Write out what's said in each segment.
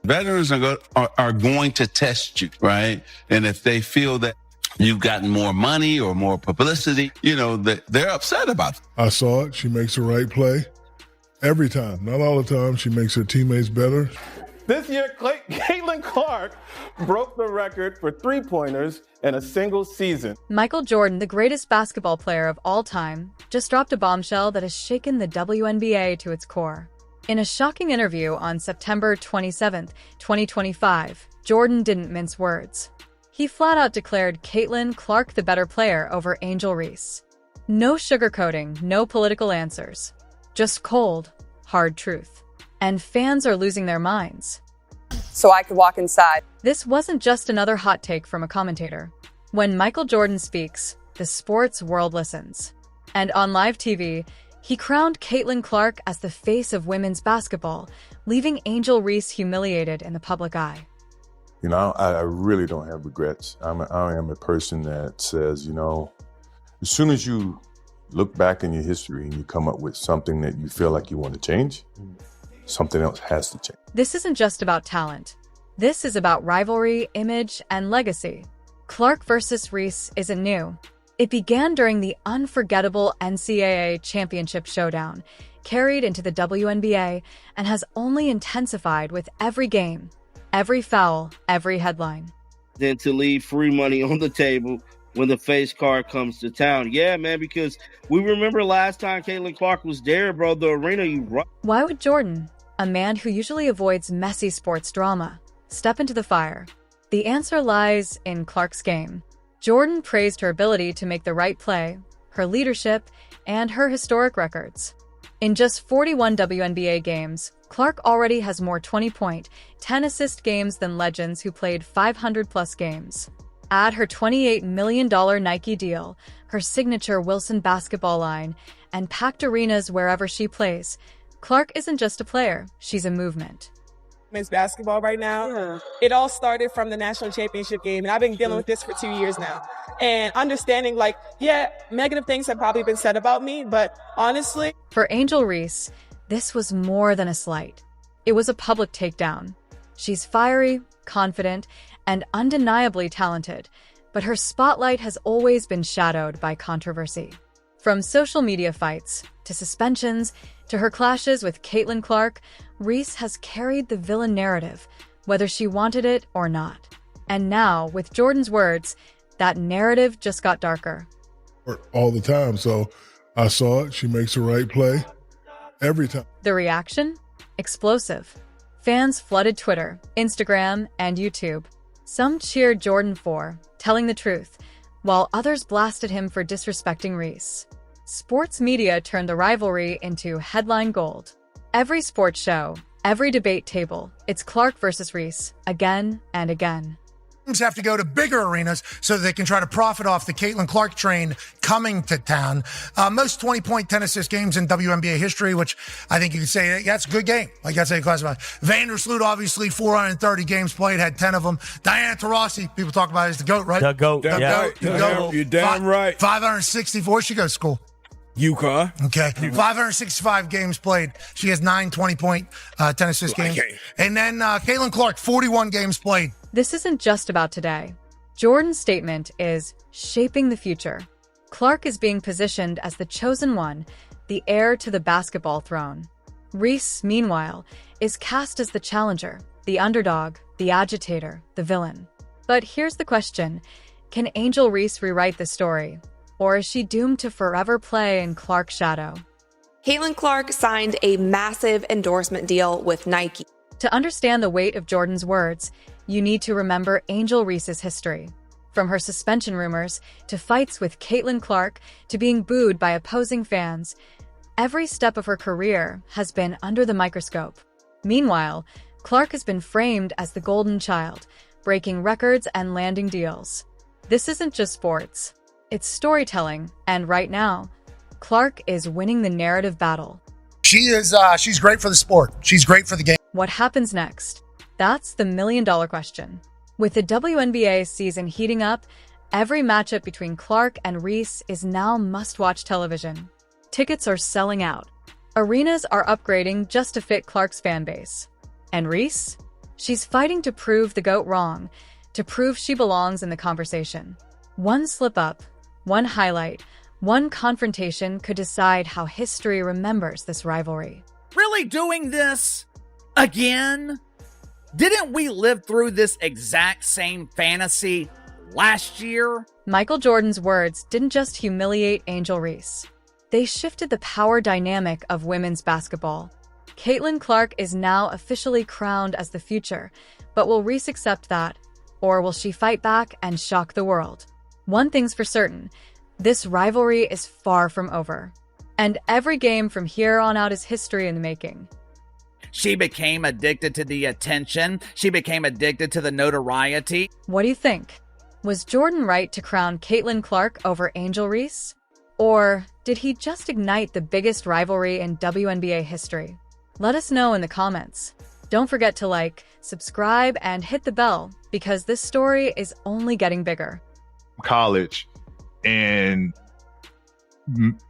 Veterans are going to test you, right? And if they feel that you've gotten more money or more publicity, they're upset about it. I saw it. She makes the right play every time. Not all the time. She makes her teammates better. This year, Caitlin Clark broke the record for three-pointers in a single season. Michael Jordan, the greatest basketball player of all time, just dropped a bombshell that has shaken the WNBA to its core. In a shocking interview on September 27, 2025, Jordan didn't mince words. He flat-out declared Caitlin Clark the better player over Angel Reese. No sugarcoating, no political answers. Just cold, hard truth. And fans are losing their minds. So I could walk inside. This wasn't just another hot take from a commentator. When Michael Jordan speaks, the sports world listens. And on live TV, he crowned Caitlin Clark as the face of women's basketball, leaving Angel Reese humiliated in the public eye. I really don't have regrets. I am a person that says, as soon as you look back in your history and you come up with something that you feel like you want to change, something else has to change. This isn't just about talent. This is about rivalry, image, and legacy. Clark versus Reese isn't new. It began during the unforgettable NCAA championship showdown, carried into the WNBA, and has only intensified with every game, every foul, every headline. Then to leave free money on the table when the face card comes to town. Yeah, man, because we remember last time Caitlin Clark was there, bro, the arena, Why would Jordan, a man who usually avoids messy sports drama, step into the fire? The answer lies in Clark's game. Jordan praised her ability to make the right play, her leadership, and her historic records. In just 41 WNBA games, Clark already has more 20-point, 10-assist games than legends who played 500-plus games. Add her $28 million Nike deal, her signature Wilson basketball line, and packed arenas wherever she plays. Clark isn't just a player, she's a movement. Men's basketball right now. Yeah. It all started from the national championship game, and I've been dealing with this for 2 years now. And understanding, negative things have probably been said about me, but honestly... For Angel Reese, this was more than a slight. It was a public takedown. She's fiery, confident, and undeniably talented, but her spotlight has always been shadowed by controversy. From social media fights, to suspensions, to her clashes with Caitlin Clark, Reese has carried the villain narrative, whether she wanted it or not. And now, with Jordan's words, that narrative just got darker. All the time, so I saw it. She makes the right play every time. The reaction? Explosive. Fans flooded Twitter, Instagram, and YouTube. Some cheered Jordan for telling the truth, while others blasted him for disrespecting Reese. Sports media turned the rivalry into headline gold. Every sports show, every debate table, it's Clark versus Reese, again and again. Teams have to go to bigger arenas so that they can try to profit off the Caitlin Clark train coming to town. Most 20-point, 10-assist games in WNBA history, which I think you could say, that's a good game. That's how you classify. Vandersloot, obviously, 430 games played, had 10 of them. Diana Taurasi, people talk about it as the GOAT, right? The GOAT. You're damn right. 564. Where'd she go to school? UConn. Okay. 565 games played. She has 9 20-point, 10-assist games. And then Caitlin Clark, 41 games played. This isn't just about today. Jordan's statement is shaping the future. Clark is being positioned as the chosen one, the heir to the basketball throne. Reese, meanwhile, is cast as the challenger, the underdog, the agitator, the villain. But here's the question. Can Angel Reese rewrite the story? Or is she doomed to forever play in Clark's shadow? Caitlin Clark signed a massive endorsement deal with Nike. To understand the weight of Jordan's words, you need to remember Angel Reese's history. From her suspension rumors, to fights with Caitlin Clark, to being booed by opposing fans, every step of her career has been under the microscope. Meanwhile, Clark has been framed as the golden child, breaking records and landing deals. This isn't just sports. It's storytelling, and right now, Clark is winning the narrative battle. She's great for the sport. She's great for the game. What happens next? That's the million-dollar question. With the WNBA season heating up, every matchup between Clark and Reese is now must-watch television. Tickets are selling out. Arenas are upgrading just to fit Clark's fan base. And Reese? She's fighting to prove the GOAT wrong, to prove she belongs in the conversation. One slip-up, one highlight, one confrontation could decide how history remembers this rivalry. Really doing this again? Didn't we live through this exact same fantasy last year? Michael Jordan's words didn't just humiliate Angel Reese. They shifted the power dynamic of women's basketball. Caitlin Clark is now officially crowned as the future, but will Reese accept that? Or will she fight back and shock the world? One thing's for certain, this rivalry is far from over. And every game from here on out is history in the making. She became addicted to the attention. She became addicted to the notoriety. What do you think? Was Jordan right to crown Caitlin Clark over Angel Reese? Or did he just ignite the biggest rivalry in WNBA history? Let us know in the comments. Don't forget to like, subscribe, and hit the bell, because this story is only getting bigger. College and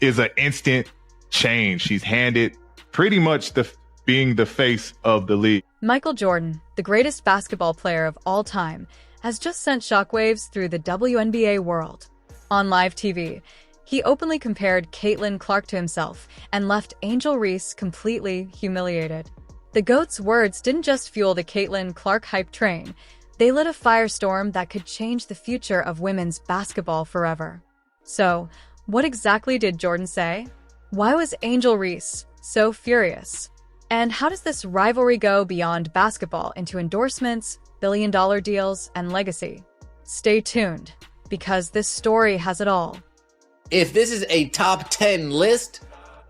is an instant change. She's handed pretty much being the face of the league. Michael Jordan, the greatest basketball player of all time, has just sent shockwaves through the WNBA world. On live TV, he openly compared Caitlin Clark to himself and left Angel Reese completely humiliated. The GOAT's words didn't just fuel the Caitlin Clark hype train, they lit a firestorm that could change the future of women's basketball forever. So, what exactly did Jordan say? Why was Angel Reese so furious? And how does this rivalry go beyond basketball into endorsements, billion-dollar deals, and legacy? Stay tuned, because this story has it all. If this is a top 10 list,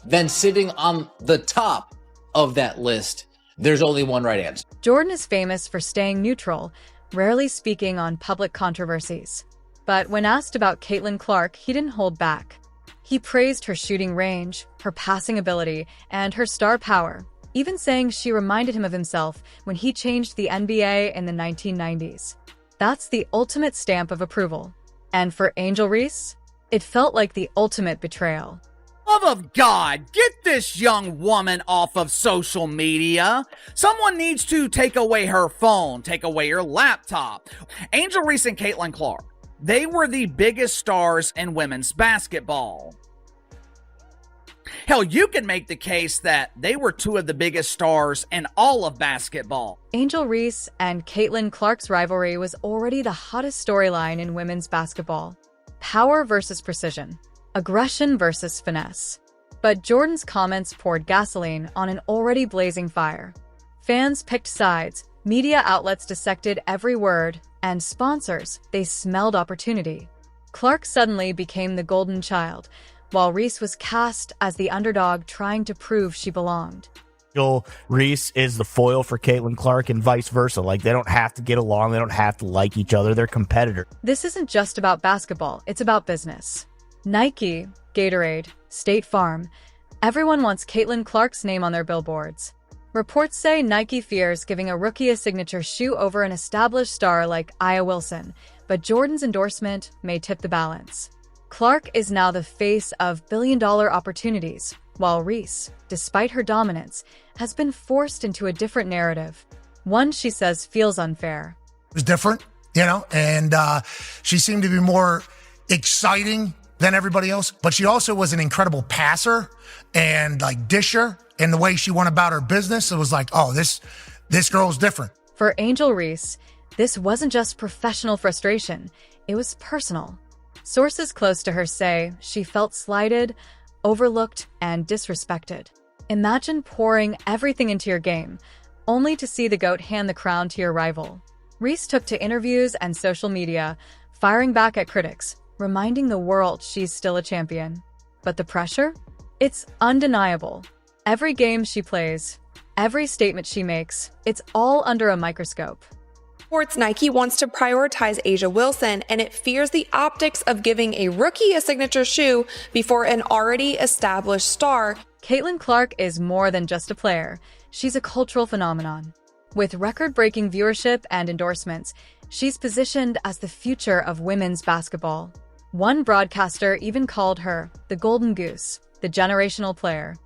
then sitting on the top of that list, there's only one right answer. Jordan is famous for staying neutral, rarely speaking on public controversies. But when asked about Caitlin Clark, he didn't hold back. He praised her shooting range, her passing ability, and her star power, even saying she reminded him of himself when he changed the NBA in the 1990s. That's the ultimate stamp of approval. And for Angel Reese, it felt like the ultimate betrayal. Love of God, get this young woman off of social media. Someone needs to take away her phone, take away her laptop. Angel Reese and Caitlin Clark, they were the biggest stars in women's basketball. Hell, you can make the case that they were two of the biggest stars in all of basketball. Angel Reese and Caitlin Clark's rivalry was already the hottest storyline in women's basketball. Power versus precision. Aggression versus finesse. But Jordan's comments poured gasoline on an already blazing fire. Fans picked sides, media outlets dissected every word, and sponsors, they smelled opportunity. Clark suddenly became the golden child, while Reese was cast as the underdog trying to prove she belonged. Angel Reese is the foil for Caitlin Clark and vice versa. Like, they don't have to get along. They don't have to like each other. They're competitors. This isn't just about basketball. It's about business. Nike, Gatorade, State Farm, everyone wants Caitlin Clark's name on their billboards. Reports say Nike fears giving a rookie a signature shoe over an established star like Aya Wilson, but Jordan's endorsement may tip the balance. Clark is now the face of billion-dollar opportunities, while Reese, despite her dominance, has been forced into a different narrative. One she says feels unfair. It was different, and she seemed to be more exciting than everybody else, but she also was an incredible passer and disher in the way she went about her business. It was like, oh, this girl's different. For Angel Reese, this wasn't just professional frustration, it was personal. Sources close to her say she felt slighted, overlooked, and disrespected. Imagine pouring everything into your game, only to see the GOAT hand the crown to your rival. Reese took to interviews and social media, firing back at critics, reminding the world she's still a champion. But the pressure? It's undeniable. Every game she plays, every statement she makes, it's all under a microscope. Sports Nike wants to prioritize A'ja Wilson, and it fears the optics of giving a rookie a signature shoe before an already established star. Caitlin Clark is more than just a player. She's a cultural phenomenon. With record-breaking viewership and endorsements, she's positioned as the future of women's basketball. One broadcaster even called her the Golden Goose, the generational player.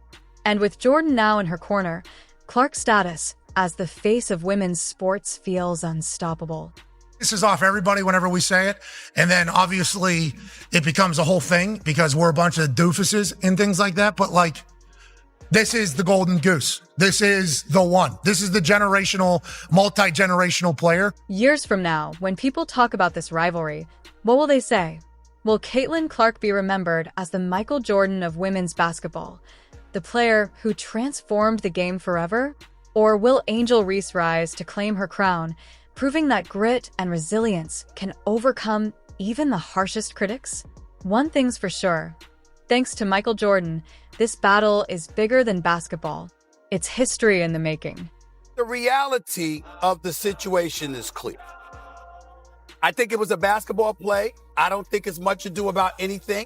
And with Jordan now in her corner, Clark's status, as the face of women's sports feels unstoppable. This is off everybody whenever we say it. And then obviously it becomes a whole thing because we're a bunch of doofuses and things like that. But like, this is the golden goose. This is the one. This is the generational, multi-generational player. Years from now, when people talk about this rivalry, what will they say? Will Caitlin Clark be remembered as the Michael Jordan of women's basketball, the player who transformed the game forever? Or will Angel Reese rise to claim her crown, proving that grit and resilience can overcome even the harshest critics? One thing's for sure. Thanks to Michael Jordan, this battle is bigger than basketball. It's history in the making. The reality of the situation is clear. I think it was a basketball play. I don't think it's much ado about anything.